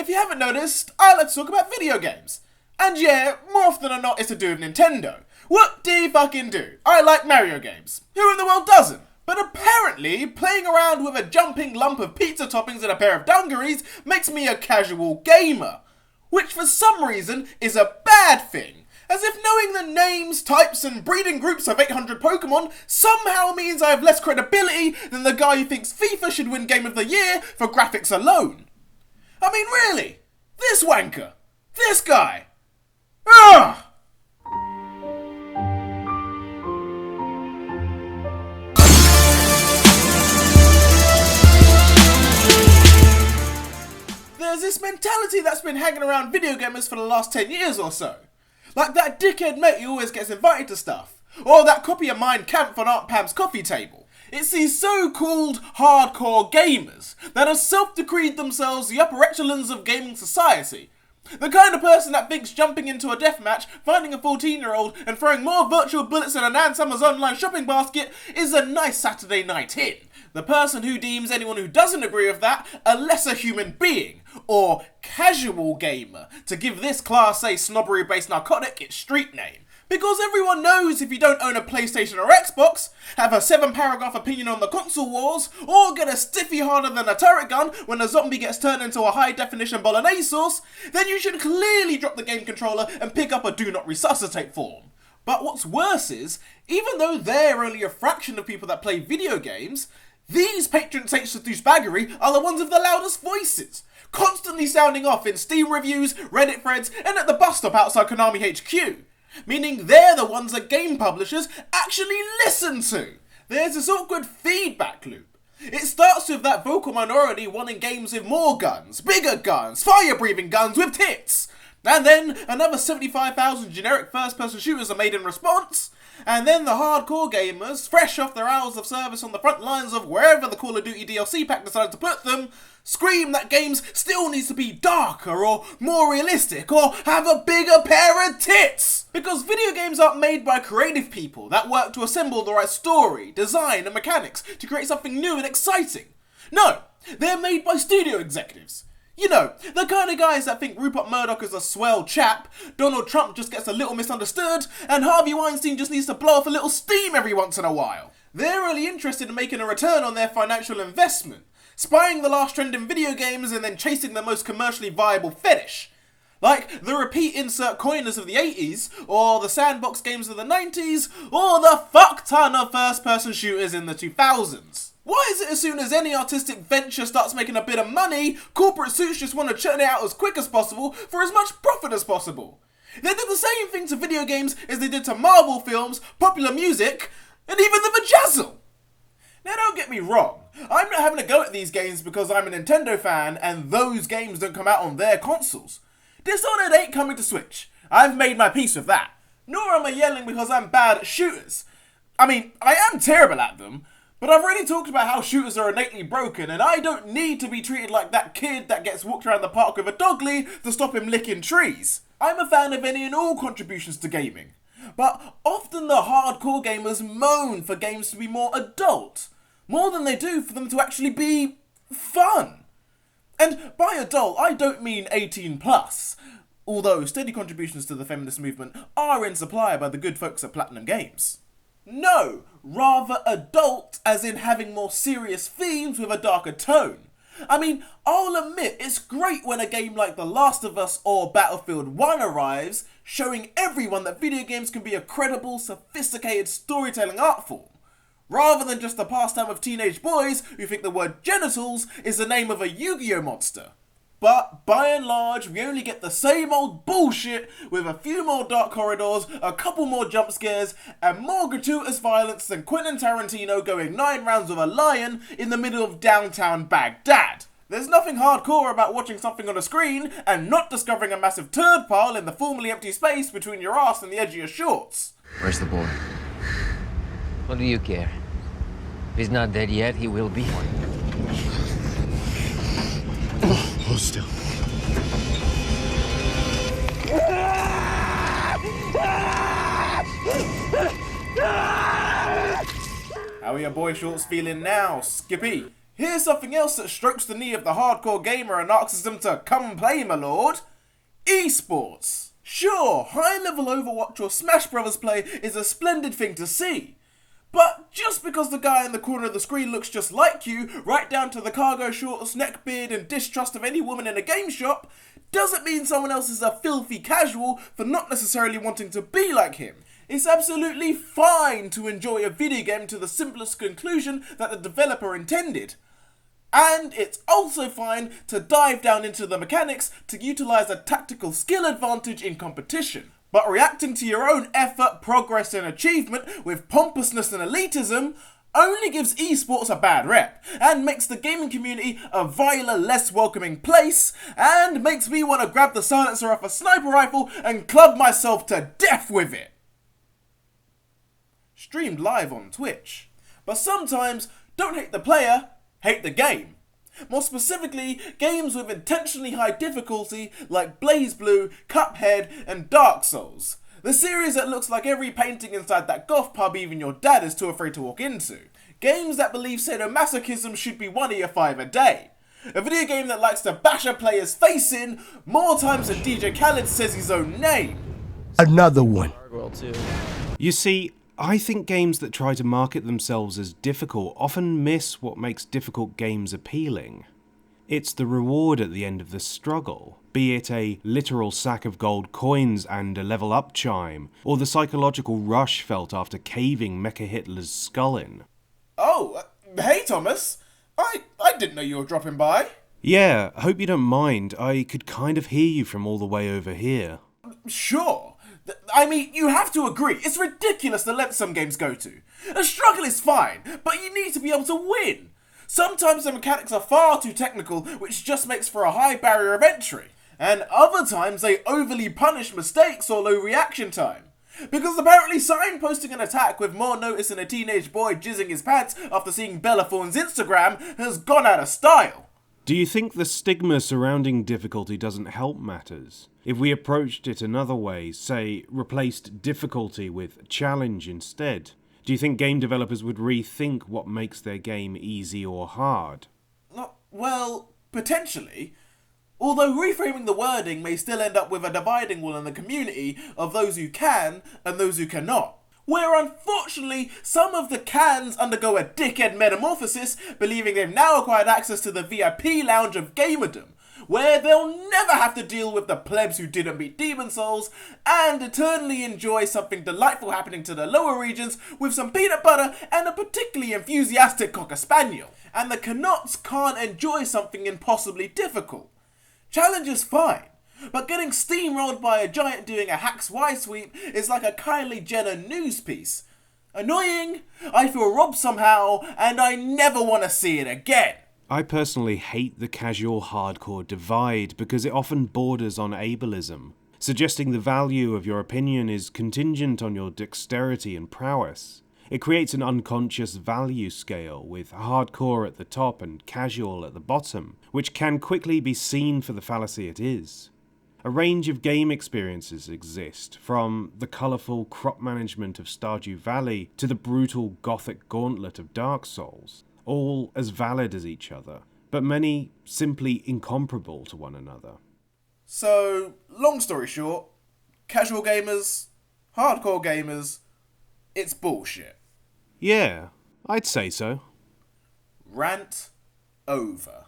if you haven't noticed, I like to talk about video games. And yeah, more often than not, it's to do with Nintendo. Whoop-dee-fucking-do. I like Mario games. Who in the world doesn't? But apparently, playing around with a jumping lump of pizza toppings and a pair of dungarees makes me a casual gamer. Which for some reason is a bad thing. As if knowing the names, types and breeding groups of 800 Pokemon somehow means I have less credibility than the guy who thinks FIFA should win Game of the Year for graphics alone. I mean really, this wanker, this guy. Ugh! There's this mentality that's been hanging around video gamers for the last 10 years or so. Like that dickhead mate who always gets invited to stuff. Or that copy of mine camped on Aunt Pam's coffee table. It's these so-called hardcore gamers that have self-decreed themselves the upper echelons of gaming society. The kind of person that thinks jumping into a deathmatch, finding a 14-year-old and throwing more virtual bullets in a Nan Summers online shopping basket is a nice Saturday night in. The person who deems anyone who doesn't agree with that a lesser human being, or casual gamer, to give this Class A snobbery-based narcotic its street name. Because everyone knows if you don't own a PlayStation or Xbox, have a 7-paragraph opinion on the console wars, or get a stiffy harder than a turret gun when a zombie gets turned into a high-definition bolognese sauce, then you should clearly drop the game controller and pick up a Do Not Resuscitate form. But what's worse is, even though they're only a fraction of people that play video games, these patron saints of douchebaggery are the ones with the loudest voices, constantly sounding off in Steam reviews, Reddit threads, and at the bus stop outside Konami HQ. Meaning they're the ones that game publishers actually listen to. There's this awkward feedback loop. It starts with that vocal minority wanting games with more guns, bigger guns, fire-breathing guns with tits. And then another 75,000 generic first-person shooters are made in response. And then the hardcore gamers, fresh off their hours of service on the front lines of wherever the Call of Duty DLC pack decided to put them, scream that games still needs to be darker or more realistic or have a bigger pair of tits. Because video games aren't made by creative people that work to assemble the right story, design and mechanics to create something new and exciting. No, they're made by studio executives. You know, the kind of guys that think Rupert Murdoch is a swell chap, Donald Trump just gets a little misunderstood, and Harvey Weinstein just needs to blow off a little steam every once in a while. They're really interested in making a return on their financial investment, spying the last trend in video games and then chasing the most commercially viable fetish. Like the repeat insert coiners of the 80s, or the sandbox games of the 90s, or the fuck ton of first-person shooters in the 2000s. Why is it as soon as any artistic venture starts making a bit of money, corporate suits just want to churn it out as quick as possible for as much profit as possible? They did the same thing to video games as they did to Marvel films, popular music, and even the vajazzle. Now don't get me wrong, I'm not having a go at these games because I'm a Nintendo fan and those games don't come out on their consoles. Dishonored ain't coming to Switch. I've made my peace with that. Nor am I yelling because I'm bad at shooters. I mean, I am terrible at them, but I've already talked about how shooters are innately broken and I don't need to be treated like that kid that gets walked around the park with a dog lead to stop him licking trees. I'm a fan of any and all contributions to gaming. But often the hardcore gamers moan for games to be more adult. More than they do for them to actually be fun. And by adult, I don't mean 18 plus. Although steady contributions to the feminist movement are in supply by the good folks at Platinum Games. No, rather adult as in having more serious themes with a darker tone. I mean, I'll admit it's great when a game like The Last of Us or Battlefield 1 arrives, showing everyone that video games can be a credible, sophisticated storytelling art form, rather than just the pastime of teenage boys who think the word genitals is the name of a Yu-Gi-Oh monster. But by and large, we only get the same old bullshit with a few more dark corridors, a couple more jump scares, and more gratuitous violence than Quentin Tarantino going 9 rounds with a lion in the middle of downtown Baghdad. There's nothing hardcore about watching something on a screen and not discovering a massive turd pile in the formerly empty space between your ass and the edge of your shorts. Where's the boy? What do you care? If he's not dead yet, he will be. Hold still. How are your boy shorts feeling now, Skippy? Here's something else that strokes the knee of the hardcore gamer and asks them to come play, my lord. Esports. Sure, high-level Overwatch or Smash Brothers play is a splendid thing to see. But just because the guy in the corner of the screen looks just like you, right down to the cargo shorts, neckbeard and distrust of any woman in a game shop, doesn't mean someone else is a filthy casual for not necessarily wanting to be like him. It's absolutely fine to enjoy a video game to the simplest conclusion that the developer intended. And it's also fine to dive down into the mechanics to utilise a tactical skill advantage in competition. But reacting to your own effort, progress and achievement with pompousness and elitism only gives esports a bad rep, and makes the gaming community a viler, less welcoming place, and makes me want to grab the silencer off a sniper rifle and club myself to death with it. Streamed live on Twitch. But sometimes, don't hate the player, hate the game. More specifically, games with intentionally high difficulty like BlazBlue, Cuphead and Dark Souls. The series that looks like every painting inside that goth pub even your dad is too afraid to walk into. Games that believe sadomasochism should be one of your 5 a day. A video game that likes to bash a player's face in more times than DJ Khaled says his own name. Another one. You see, I think games that try to market themselves as difficult often miss what makes difficult games appealing. It's the reward at the end of the struggle, be it a literal sack of gold coins and a level up chime, or the psychological rush felt after caving Mecha Hitler's skull in. Oh, hey Thomas. I didn't know you were dropping by. Yeah, hope you don't mind, I could kind of hear you from all the way over here. Sure. I mean, you have to agree, it's ridiculous the length some games go to. A struggle is fine, but you need to be able to win. Sometimes the mechanics are far too technical, which just makes for a high barrier of entry. And other times they overly punish mistakes or low reaction time. Because apparently signposting an attack with more notice than a teenage boy jizzing his pants after seeing Bella Thorne's Instagram has gone out of style. Do you think the stigma surrounding difficulty doesn't help matters? If we approached it another way, say, replaced difficulty with challenge instead, do you think game developers would rethink what makes their game easy or hard? Well, potentially. Although reframing the wording may still end up with a dividing wall in the community of those who can and those who cannot. Where unfortunately, some of the cans undergo a dickhead metamorphosis, believing they've now acquired access to the VIP lounge of gamerdom, where they'll never have to deal with the plebs who didn't beat Demon Souls, and eternally enjoy something delightful happening to the lower regions with some peanut butter and a particularly enthusiastic cocker spaniel. And the cannots can't enjoy something impossibly difficult. Challenge is fine, but getting steamrolled by a giant doing a hack's Y sweep is like a Kylie Jenner news piece. Annoying, I feel robbed somehow, and I never want to see it again. I personally hate the casual-hardcore divide because it often borders on ableism, suggesting the value of your opinion is contingent on your dexterity and prowess. It creates an unconscious value scale, with hardcore at the top and casual at the bottom, which can quickly be seen for the fallacy it is. A range of game experiences exist, from the colourful crop management of Stardew Valley to the brutal gothic gauntlet of Dark Souls, all as valid as each other, but many simply incomparable to one another. So, long story short, casual gamers, hardcore gamers, it's bullshit. Yeah, I'd say so. Rant over.